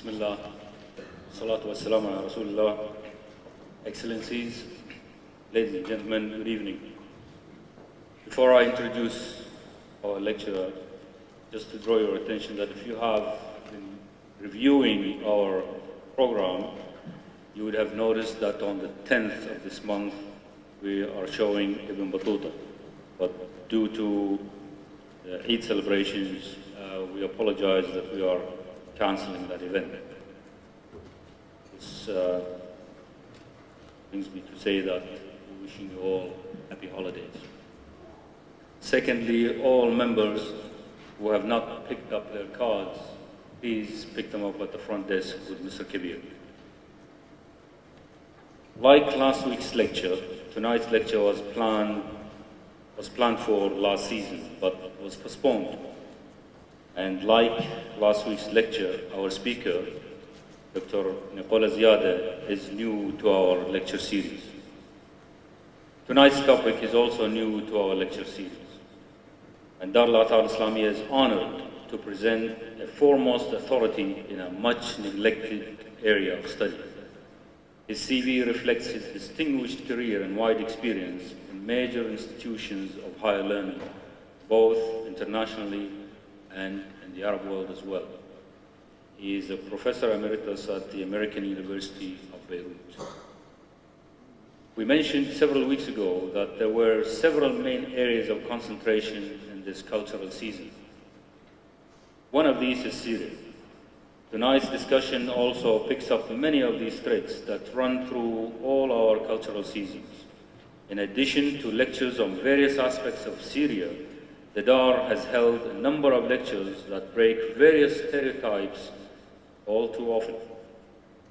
Bismillah, salatu wassalamu ala Rasulullah. Excellencies, ladies and gentlemen, good evening. Before I introduce our lecturer, just to draw your attention that if you have been reviewing our program, you would have noticed that on the 10th of this month, we are showing Ibn Battuta. But due to the Eid celebrations, we apologize that we are canceling that event. This brings me to say that we're wishing you all happy holidays. Secondly, all members who have not picked up their cards, please pick them up at the front desk with Mr. Kabir. Like last week's lecture, tonight's lecture was planned for last season, but was postponed. And like last week's lecture, our speaker, Dr. Nicola Ziadeh, is new to our lecture series. Tonight's topic is also new to our lecture series. And al-Islamiyyah is honored to present a foremost authority in a much neglected area of study. His CV reflects his distinguished career and wide experience in major institutions of higher learning, both internationally and in the Arab world as well. He is a professor emeritus at the American University of Beirut. We mentioned several weeks ago that there were several main areas of concentration in this cultural season. One of these is Syria. Tonight's discussion also picks up many of these threads that run through all our cultural seasons. In addition to lectures on various aspects of Syria, the Dar has held a number of lectures that break various stereotypes all too often.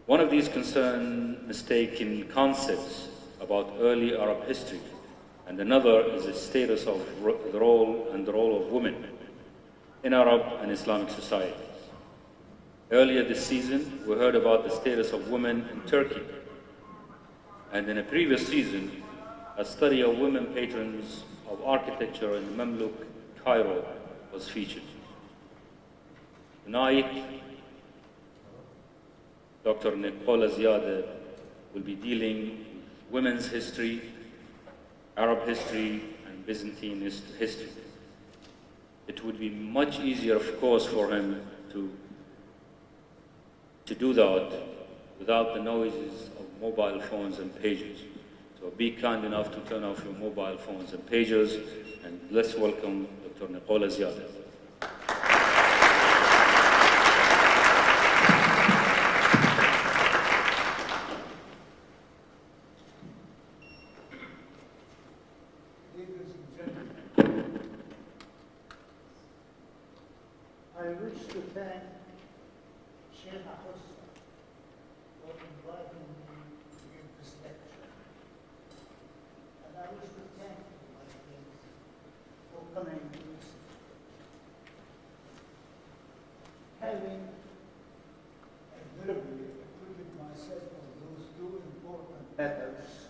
One of these concerns mistaken concepts about early Arab history, and another is the status of the role of women in Arab and Islamic societies. Earlier this season, we heard about the status of women in Turkey, and in a previous season, a study of women patrons of architecture in Mamluk Cairo was featured. Tonight, Dr. Nicola Ziadeh will be dealing with women's history, Arab history, and Byzantine history. It would be much easier, of course, for him to do that without the noises of mobile phones and pagers. So be kind enough to turn off your mobile phones and pagers, and let's welcome Dr. Nicola Ziadeh. Ladies and gentlemen, I wish to thank Sheikh Hussein for inviting me to give this lecture. And I wish to thank you, my friends, for coming to listen. Having admirably acquitted myself of those two important matters,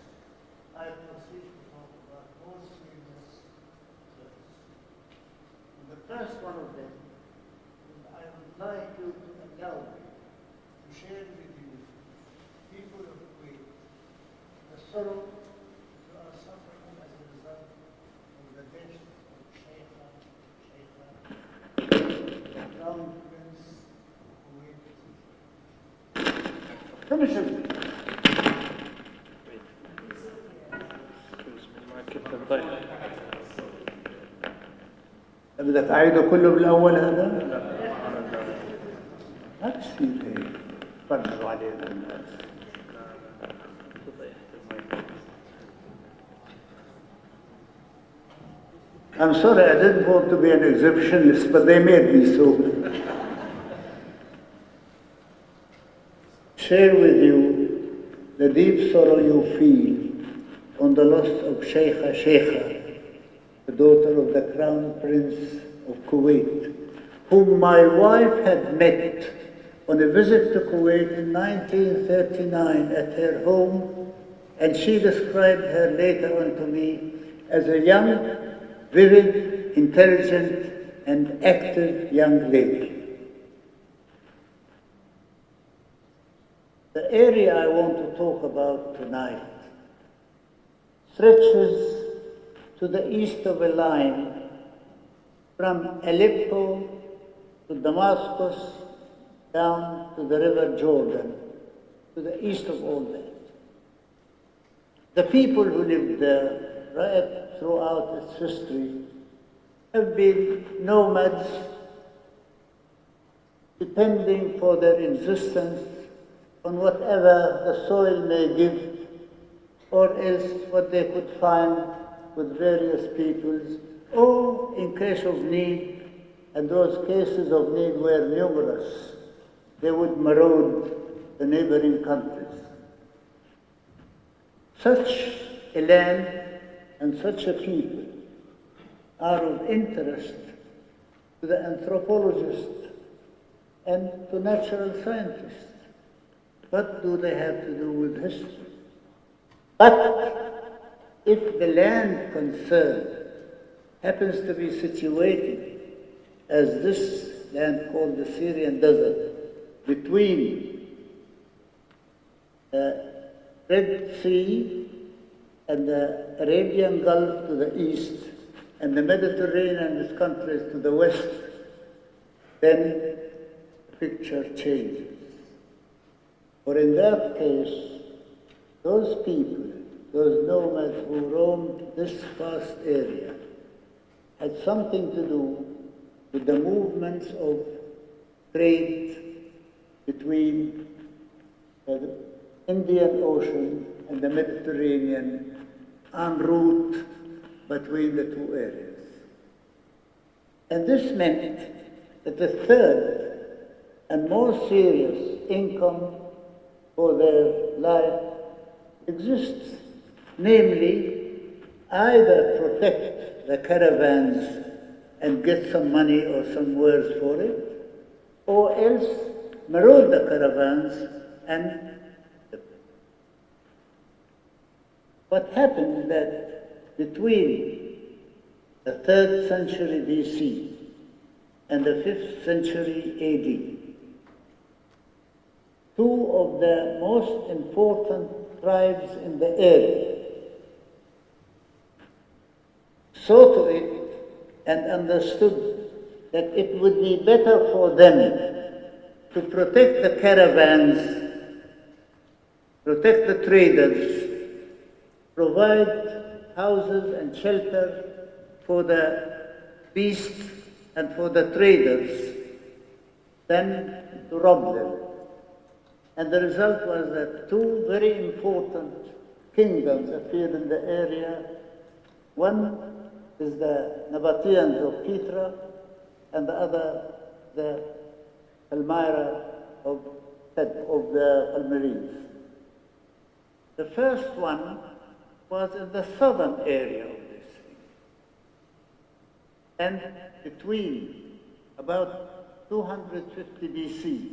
I proceed to talk about more serious matters. And the first one of them, I would like you to allow me to share with you, people of Kuwait, the sorrow you are suffering as a result of the death of the Crown Prince of Kuwait. Finish it. بدك أعيده كله بالأول هذا؟ لا تصير هيك فرجوا علينا الناس. I'm sorry, I didn't want to be an exhibitionist, but they made me so. Share with you the deep sorrow you feel on the loss of Sheikha, the daughter of the Crown Prince of Kuwait, whom my wife had met on a visit to Kuwait in 1939 at her home, and she described her later on to me as a young, vivid, intelligent, and active young lady. The area I want to talk about tonight stretches to the east of a line from Aleppo to Damascus down to the river Jordan, to the east of all that. The people who lived there right throughout its history have been nomads, depending for their existence on whatever the soil may give, or else what they could find with various peoples, or in case of need, and those cases of need were numerous, they would maraud the neighboring countries. Such a land and such a people are of interest to the anthropologist and to natural scientists. What do they have to do with history? But if the land concerned happens to be situated as this land called the Syrian desert, between the Red Sea and the Arabian Gulf to the east, and the Mediterranean and its countries to the west, then the picture changes. For in that case, those people, those nomads who roamed this vast area, had something to do with the movements of trade between the Indian Ocean and the Mediterranean en route between the two areas. And this meant that the third and more serious income for their life exists, namely either protect the caravans and get some money or some wares for it, or else maraud the caravans and what happened is that between the 3rd century BC and the 5th century AD, two of the most important tribes in the area saw to it and understood that it would be better for them to protect the caravans, protect the traders, provide houses and shelter for the beasts and for the traders than to rob them. And the result was that two very important kingdoms appeared in the area. One is the Nabateans of Petra, and the other the Palmyra of the Palmyrines. The first one was in the southern area of this thing. And between about 250 BC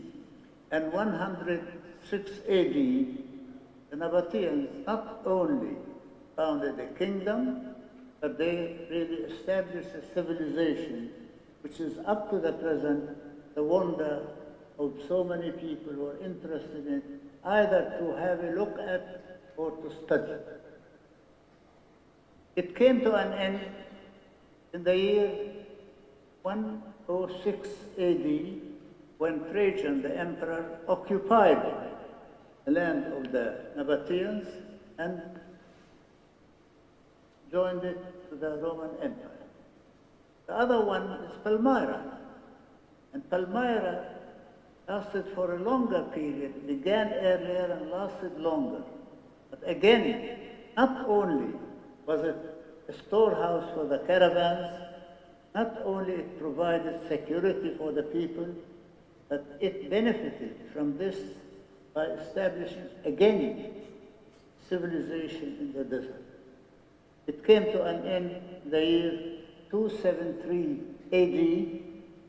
and 106 AD, the Nabateans not only founded a kingdom, but they really established a civilization which is up to the present the wonder of so many people who are interested in it, either to have a look at or to study. It came to an end in the year 106 AD, when Trajan, the emperor, occupied the land of the Nabateans and joined it to the Roman Empire. The other one is Palmyra. And Palmyra lasted for a longer period, began earlier and lasted longer. But again, not only was it a storehouse for the caravans, not only it provided security for the people, but it benefited from this by establishing again civilization in the desert. It came to an end in the year 273 AD,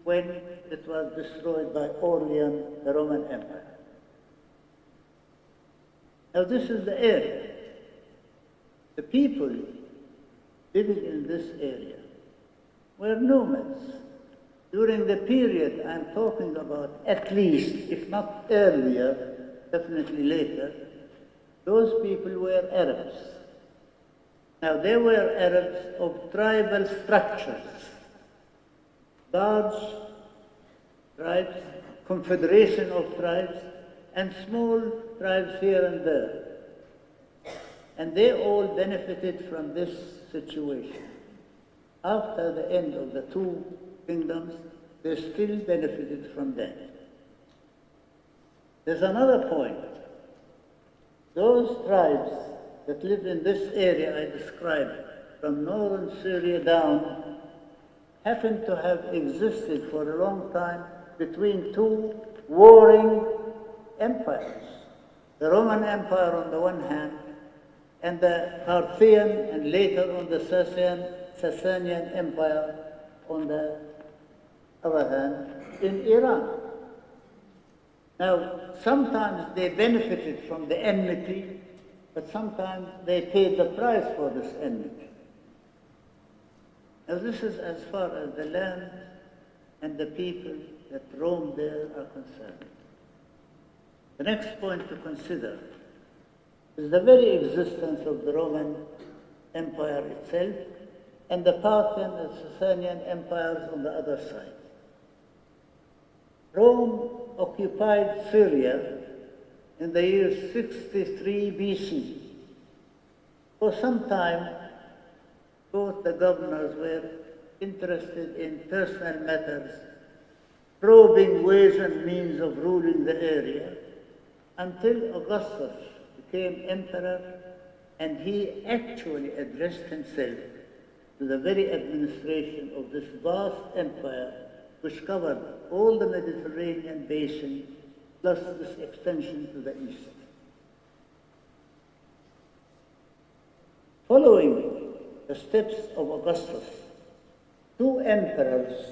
when it was destroyed by Aurelian, the Roman Empire. Now this is the area. The people living in this area were nomads. During the period I'm talking about, at least, if not earlier, definitely later, those people were Arabs. Now, they were Arabs of tribal structures, large tribes, confederation of tribes, and small tribes here and there. And they all benefited from this situation. After the end of the two kingdoms, they still benefited from that. There's another point. Those tribes that lived in this area I described, from northern Syria down, happened to have existed for a long time between two warring empires. The Roman Empire on the one hand, and the Parthian and later on the Sasanian Empire on the other hand in Iran. Now, sometimes they benefited from the enmity, but sometimes they paid the price for this enmity. Now, this is as far as the land and the people that roam there are concerned. The next point to consider is the very existence of the Roman Empire itself and the Parthian and Sasanian empires on the other side. Rome occupied Syria in the year 63 BC. For some time, both the governors were interested in personal matters, probing ways and means of ruling the area, until Augustus became emperor, and he actually addressed himself to the very administration of this vast empire, which covered all the Mediterranean basin, plus this extension to the east. Following the steps of Augustus, two emperors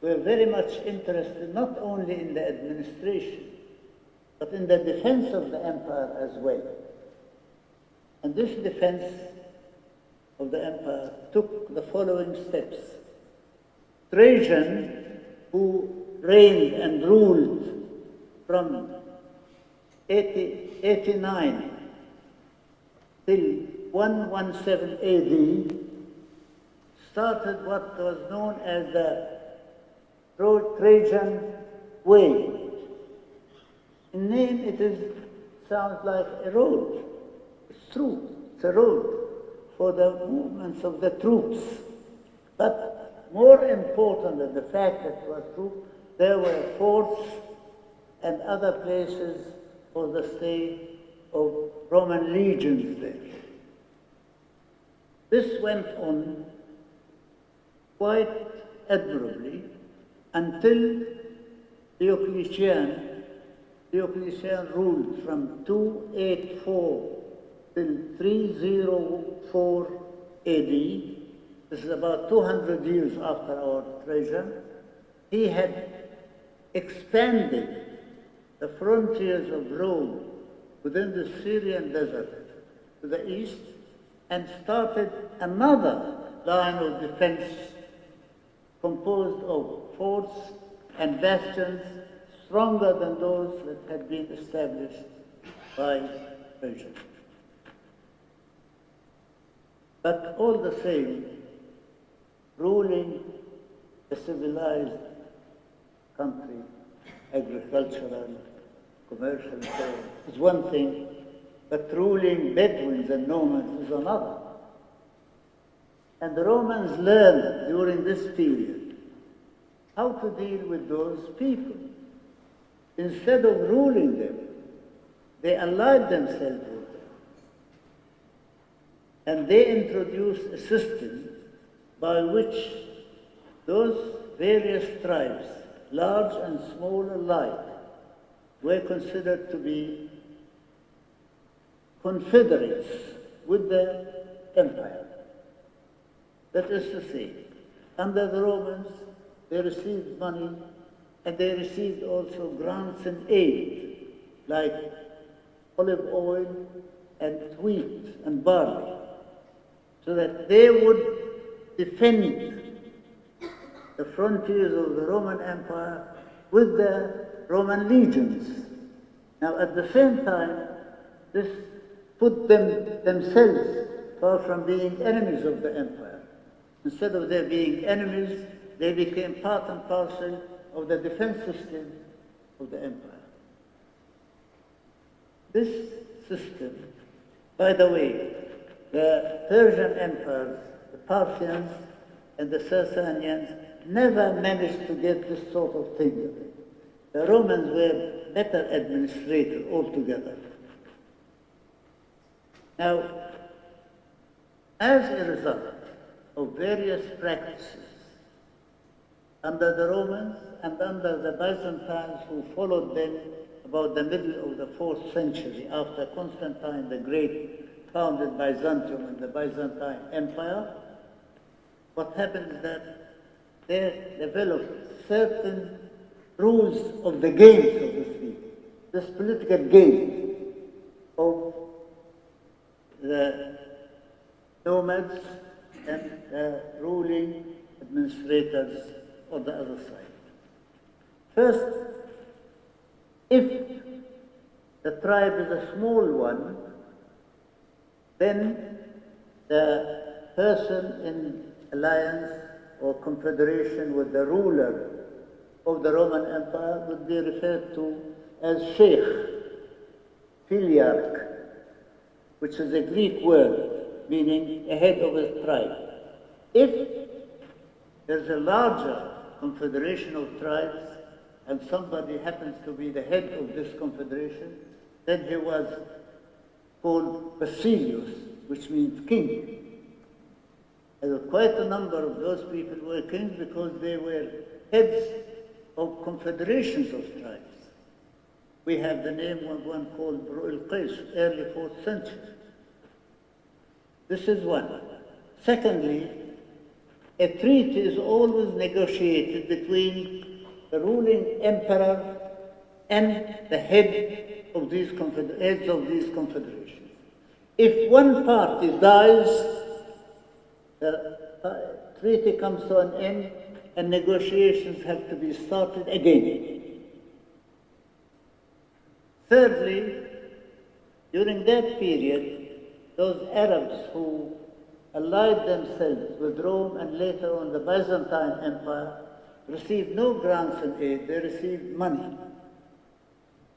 were very much interested not only in the administration, but in the defense of the empire as well. And this defense of the empire took the following steps. Trajan, who reigned and ruled from 89 till 117 AD, started what was known as the Trajan Way. In name, sounds like a road. It's true, it's a road for the movements of the troops. But more important than the fact that it was true, there were forts and other places for the stay of Roman legions there. This went on quite admirably until Diocletian ruled from 284 till 304 AD. This is about 200 years after our Trajan. He had expanded the frontiers of Rome within the Syrian desert to the east and started another line of defense composed of forts and bastions stronger than those that had been established by Trajan. But all the same, ruling a civilized country, agricultural, commercial, is one thing, but ruling Bedouins and nomads is another. And the Romans learned during this period how to deal with those people. Instead of ruling them, they allied themselves with them. And they introduced a system by which those various tribes, large and small alike, were considered to be confederates with the empire. That is to say, under the Romans, they received money and they received also grants and aid, like olive oil and wheat and barley, so that they would defend the frontiers of the Roman Empire with the Roman legions. Now, at the same time, this put them themselves far from being enemies of the empire. Instead of their being enemies, they became part and parcel of the defense system of the empire. This system, by the way, the Persian empires, the Parthians and the Sasanians, never managed to get this sort of thing. The Romans were better administrators altogether. Now, as a result of various practices under the Romans and under the Byzantines who followed them about the middle of the 4th century after Constantine the Great founded Byzantium and the Byzantine Empire, what happened is that they developed certain rules of the game, so to speak, this political game of the nomads and the ruling administrators on the other side. First, if the tribe is a small one, then the person in alliance or confederation with the ruler of the Roman Empire would be referred to as sheikh, filiarch, which is a Greek word meaning a head of a tribe. If there's a larger confederation of tribes and somebody happens to be the head of this confederation, then he was called Basilius, which means king. And quite a number of those people were kings because they were heads of confederations of tribes. We have the name of one called al-Qais, early 4th century. This is one. Secondly, a treaty is always negotiated between the ruling emperor and the heads of these confederations. If one party dies, the treaty comes to an end and negotiations have to be started again. Thirdly, during that period, those Arabs who allied themselves with Rome and later on the Byzantine Empire received no grants and aid, they received money.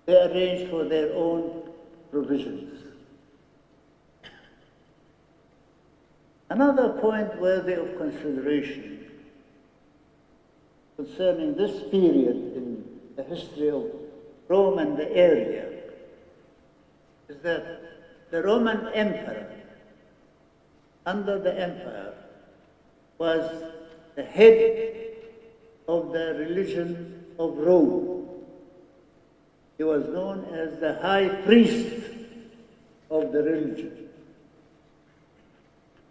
They arranged for their own provisions. Another point worthy of consideration concerning this period in the history of Rome and the area is that the Roman emperor under the empire was the head of the religion of Rome. He was known as the high priest of the religion.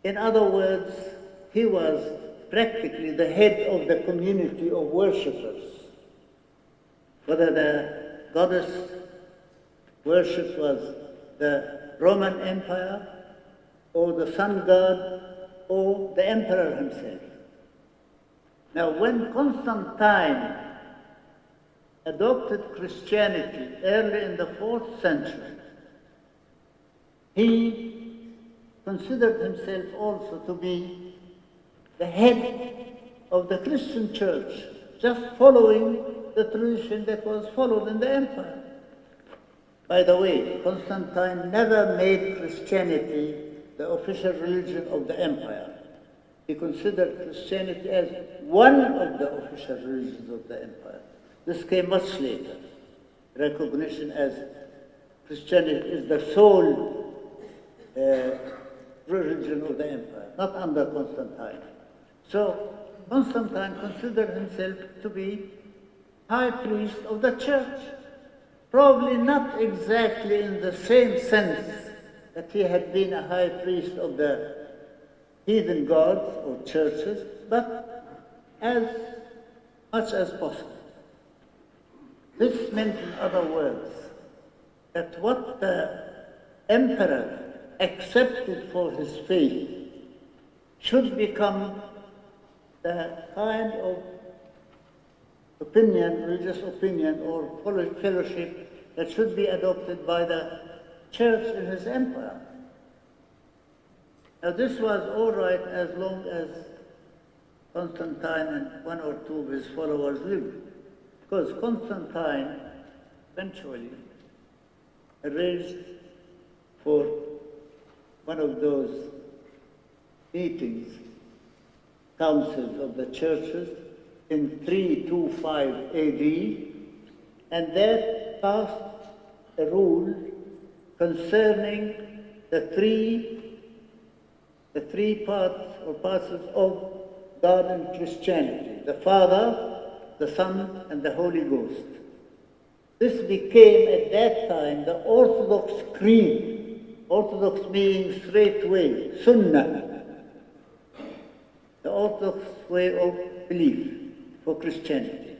In other words, he was practically the head of the community of worshippers. Whether the goddess worship was the Roman Empire or the sun god or the emperor himself. Now, when Constantine adopted Christianity early in the 4th century, he considered himself also to be the head of the Christian church, just following the tradition that was followed in the empire. By the way, Constantine never made Christianity the official religion of the empire. He considered Christianity as one of the official religions of the empire. This came much later, recognition as Christianity is the sole religion of the empire, not under Constantine. So Constantine considered himself to be high priest of the church. Probably not exactly in the same sense that he had been a high priest of the heathen gods or churches, but as much as possible. This meant, in other words, that what the emperor accepted for his faith should become the kind of opinion, religious opinion or fellowship that should be adopted by the church in his empire. Now this was all right as long as Constantine and one or two of his followers lived, because Constantine eventually arranged for one of those meetings, councils of the churches in 325 AD, and that passed a rule concerning the three parts or parcels of God and Christianity: the Father, the Son, and the Holy Ghost. This became at that time the Orthodox creed, Orthodox meaning straight way, Sunnah, the Orthodox way of belief for Christianity.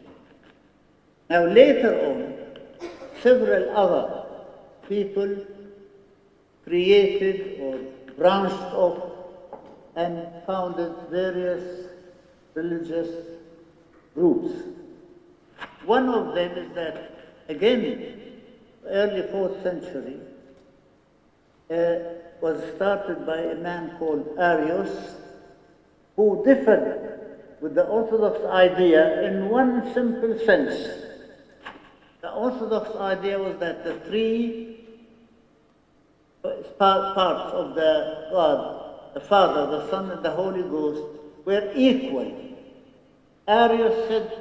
Now later on, several other people created or branched off and founded various religious groups. One of them is that, again, early 4th century, was started by a man called Arius, who differed with the Orthodox idea in one simple sense. The Orthodox idea was that the three parts of the God, the Father, the Son, and the Holy Ghost, were equal. Arius said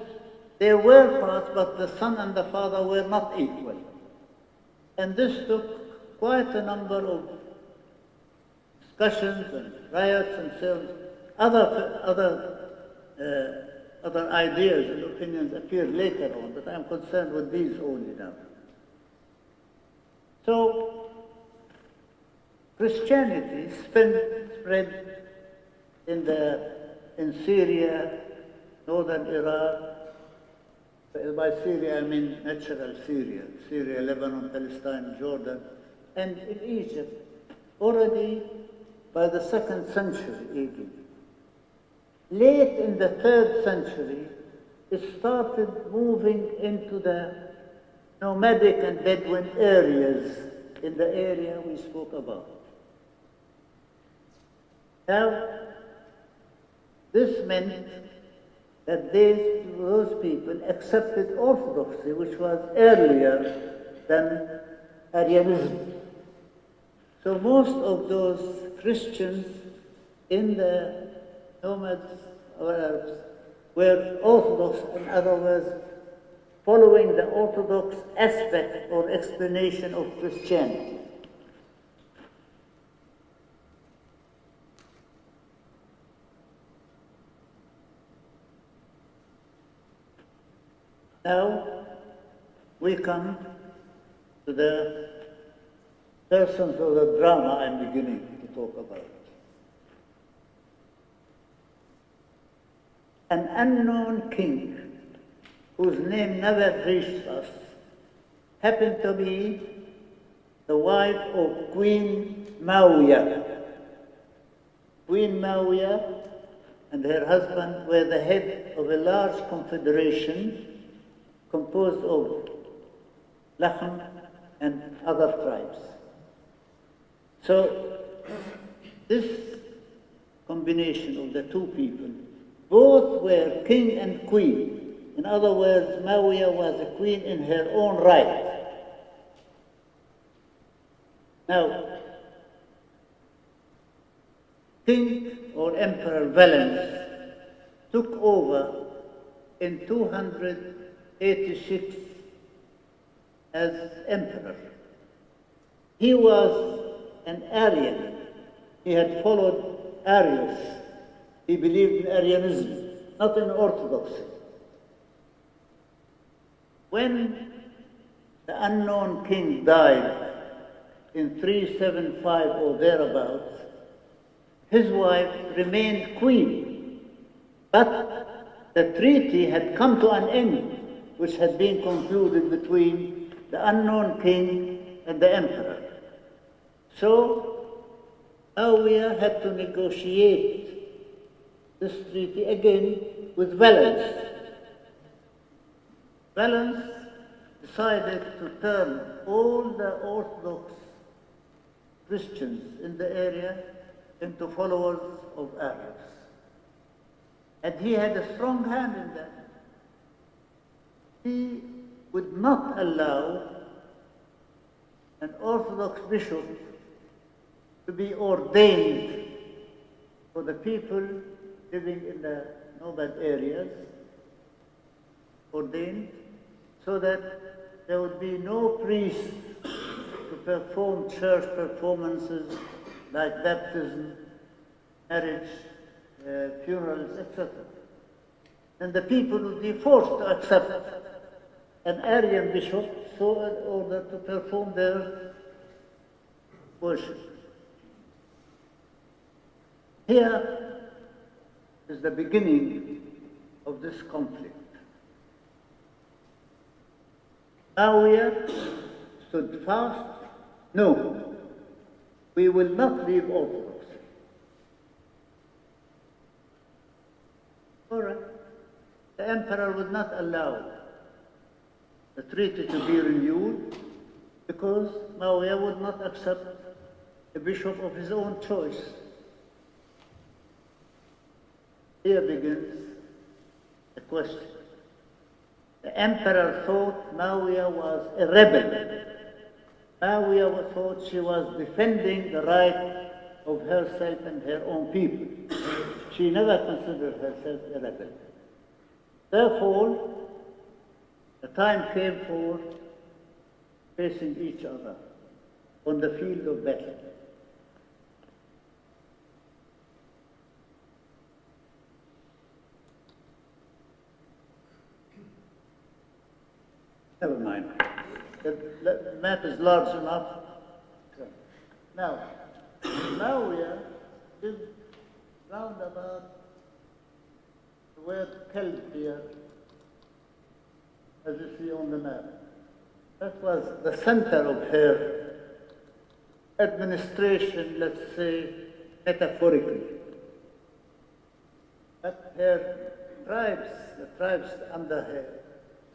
there were parts, but the Son and the Father were not equal. And this took quite a number of discussions and riots and so on. Other ideas and opinions appeared later on, but I'm concerned with these only now. So, Christianity spread in Syria, northern Iraq. By Syria, I mean natural Syria, Lebanon, Palestine, Jordan, and in Egypt, already by the 2nd century AD. Late in the 3rd century, it started moving into the nomadic and Bedouin areas in the area we spoke about. Now, this meant that those people accepted orthodoxy, which was earlier than Arianism. So most of those Christians in the nomads or Arabs were Orthodox, in other words, following the Orthodox aspect or explanation of Christianity. Now we come to the persons of the drama I'm beginning to talk about. An unknown king, whose name never reached us, happened to be the wife of Queen Mawiya. Queen Mawiya and her husband were the head of a large confederation composed of Lahm and other tribes. So this combination of the two people, both were king and queen. In other words, Mawiya was a queen in her own right. Now, King or Emperor Valens took over in 286 as emperor. He was an Arian. He had followed Arius. He believed in Arianism, not in Orthodoxy. When the unknown king died in 375 or thereabouts, his wife remained queen. But the treaty had come to an end, which had been concluded between the unknown king and the emperor. So Mawiya had to negotiate this treaty again with Valens. Valens decided to turn all the Orthodox Christians in the area into followers of Arabs. And he had a strong hand in that. He would not allow an Orthodox bishop to be ordained for the people living in the nomad areas, ordained, so that there would be no priest to perform church performances like baptism, marriage, funerals, etc. And the people would be forced to accept an Aryan bishop so in order to perform their worship. Here is the beginning of this conflict. Mawiya stood fast. No, we will not leave Orthodoxy. All right. The emperor would not allow the treaty to be renewed because Mawiya would not accept a bishop of his own choice. Here begins the question. The emperor thought Mawiya was a rebel. Mawiya thought she was defending the right of herself and her own people. She never considered herself a rebel. Therefore, the time came for facing each other on the field of battle. Never mind. The map is large enough. Now, Mawiya is round about the word Kelb here, as you see on the map. That was the center of her administration, let's say, metaphorically. But her tribes, the tribes under her,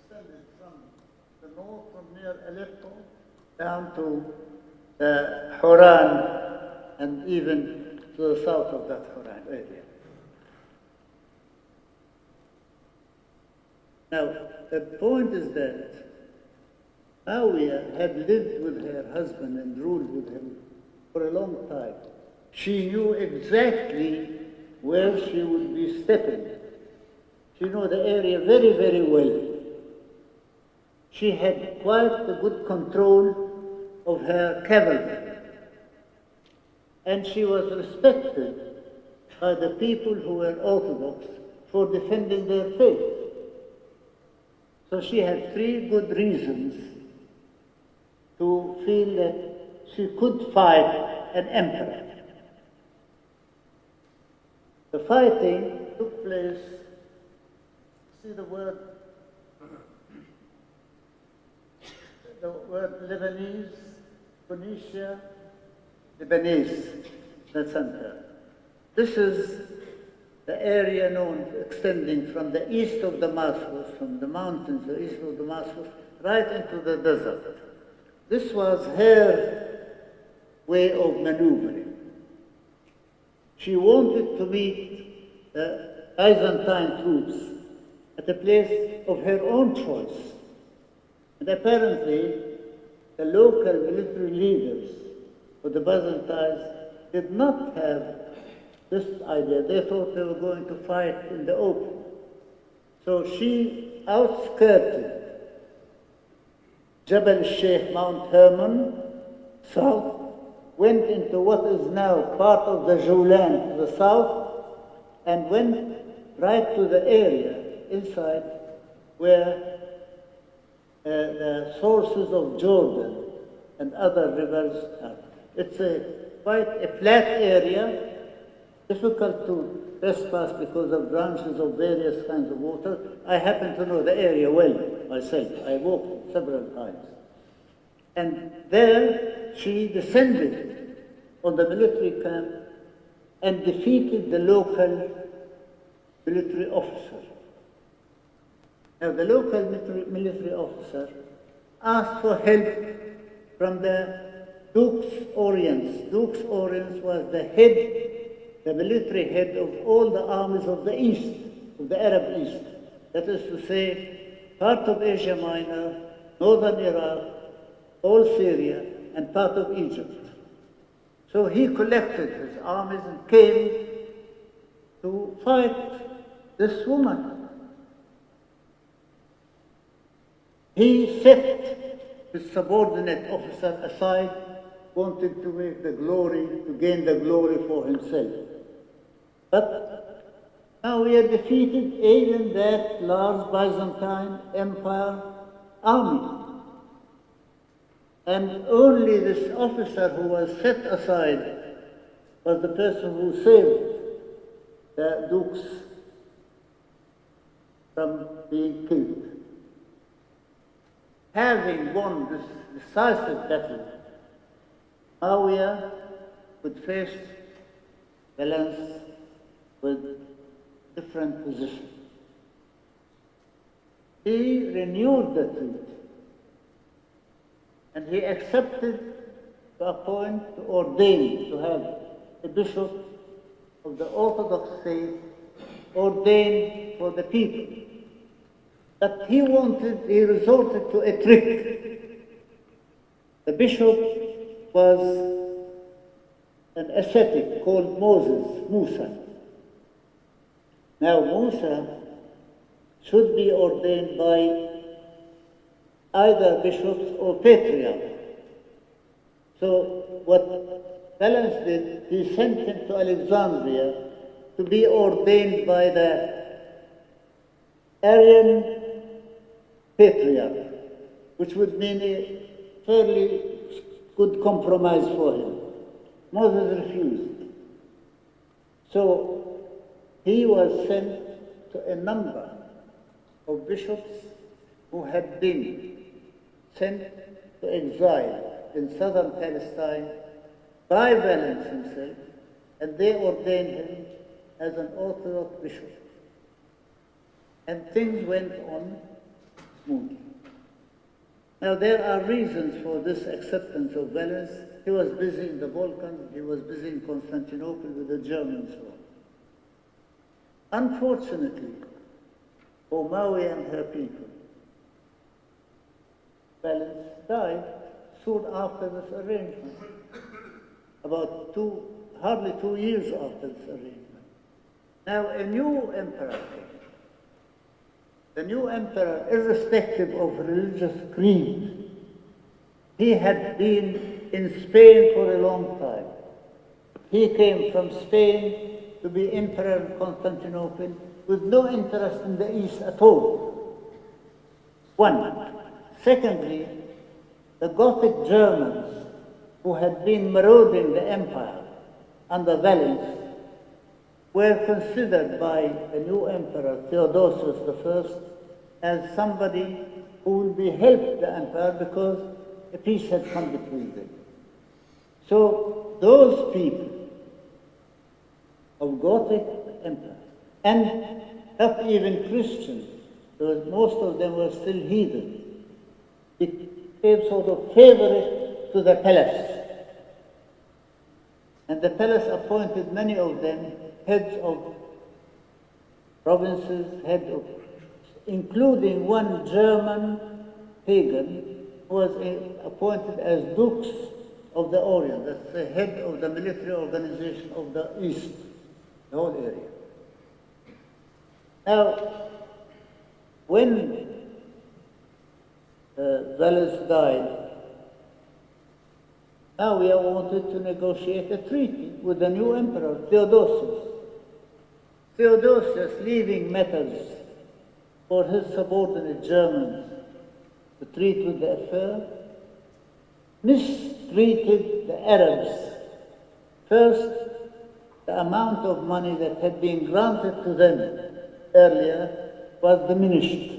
extended from the north, from near Aleppo, down to Horan, and even to the south of that Horan area. Now, the point is that Mawiya had lived with her husband and ruled with him for a long time. She knew exactly where she would be stepping. She knew the area very, very well. She had quite a good control of her cavalry. And she was respected by the people who were Orthodox for defending their faith. So she had three good reasons to feel that she could fight an emperor. The fighting took place, see the word Lebanese, Phoenicia, Lebanese, the center. This is the area known, extending from the east of Damascus, from the mountains, the east of Damascus, right into the desert. This was her way of maneuvering. She wanted to meet the Byzantine troops at a place of her own choice. And apparently, the local military leaders of the Byzantines did not have this idea. They thought they were going to fight in the open. So she outskirted Jabal al-Sheikh, Mount Hermon, south, went into what is now part of the Julan to the south, and went right to the area inside where the sources of Jordan and other rivers are. It's quite a flat area, difficult to trespass because of branches of various kinds of water. I happen to know the area well myself. I walked several times. And there she descended on the military camp and defeated the local military officer. Now the local military officer asked for help from the Dux Oriens. Dux Oriens was the military head of all the armies of the East, of the Arab East. That is to say, part of Asia Minor, northern Iraq, all Syria, and part of Egypt. So he collected his armies and came to fight this woman. He set his subordinate officer aside, wanting to make the glory, to gain the glory for himself. But now we are defeated even that large Byzantine Empire army. And only this officer who was set aside was the person who saved the Dukes from being killed. Having won this decisive battle, Mawiya could face Valens with different positions. He renewed the treaty. And he accepted to appoint, to ordain, to have a bishop of the Orthodox faith ordained for the people. But he resorted to a trick. The bishop was an ascetic called Musa. Now Musa should be ordained by either bishops or patriarchs. So what Valens did, he sent him to Alexandria to be ordained by the Arian patriarch, which would mean a fairly good compromise for him. Moses refused. So he was sent to a number of bishops who had been sent to exile in southern Palestine by Valens himself, and they ordained him as an Orthodox bishop. And things went on smoothly. Now there are reasons for this acceptance of Valens. He was busy in the Balkans, he was busy in Constantinople with the Germans. Unfortunately, for Mawiya and her people, Valens died soon after this arrangement, hardly 2 years after this arrangement. Now a new emperor came. The new emperor, irrespective of religious creed, he had been in Spain for a long time. He came from Spain to be emperor in Constantinople with no interest in the East at all. One. Secondly, the Gothic Germans who had been marauding the empire under Valens were considered by the new emperor, Theodosius I, as somebody who will be helped the empire because a peace had come between them. So those people of Gothic empire, and not even Christians, because most of them were still heathen, became sort of favorite to the palace. And the palace appointed many of them heads of provinces, including one German pagan who was appointed as Dux of the Orient. That's the head of the military organization of the East, the whole area. Now, when Valens died, Mawiya wanted to negotiate a treaty with the new emperor, Theodosius. Theodosius, leaving matters for his subordinate Germans to treat with the affair, mistreated the Arabs. First, the amount of money that had been granted to them earlier was diminished.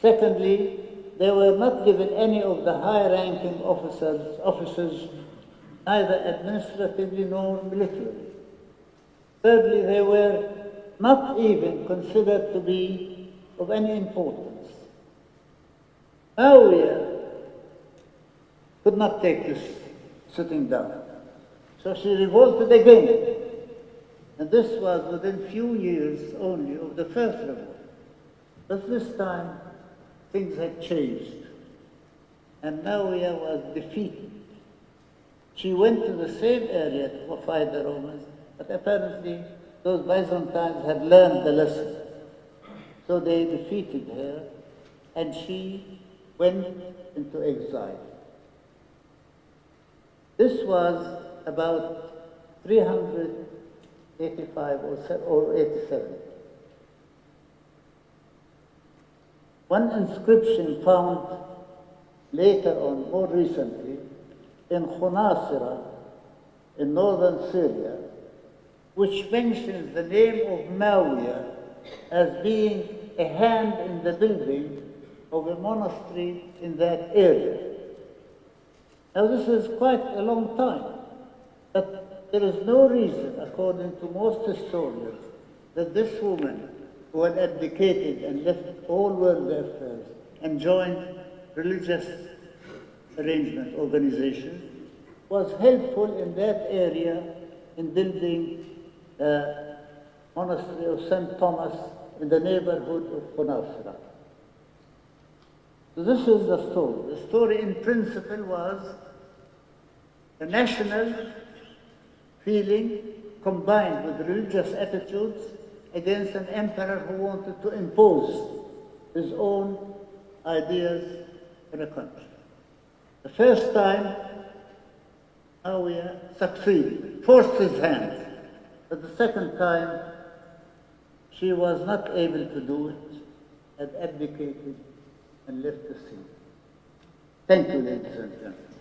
Secondly, they were not given any of the high-ranking offices, neither administratively nor militarily. Thirdly, they were not even considered to be of any importance. Mawiya could not take this sitting down. So she revolted again. And this was within few years only of the first revolt. But this time, things had changed. And Mawiya was defeated. She went to the same area to fight the Romans, but apparently those Byzantines had learned the lesson. So they defeated her, and she went into exile. This was about 385 or 87. One inscription found later on, more recently, in Khunasira, in northern Syria, which mentions the name of Mawiya as being a hand in the building of a monastery in that area. Now this is quite a long time, but there is no reason, according to most historians, that this woman who had abdicated and left all worldly affairs and joined religious arrangement organizations was helpful in that area in building the monastery of St. Thomas in the neighborhood of Khunasira. So this is the story. The story in principle was the national feeling combined with religious attitudes against an emperor who wanted to impose his own ideas in a country. The first time, Mawiya succeeded, forced his hand. But the second time, she was not able to do it, had abdicated and left the scene. Thank you, ladies and gentlemen.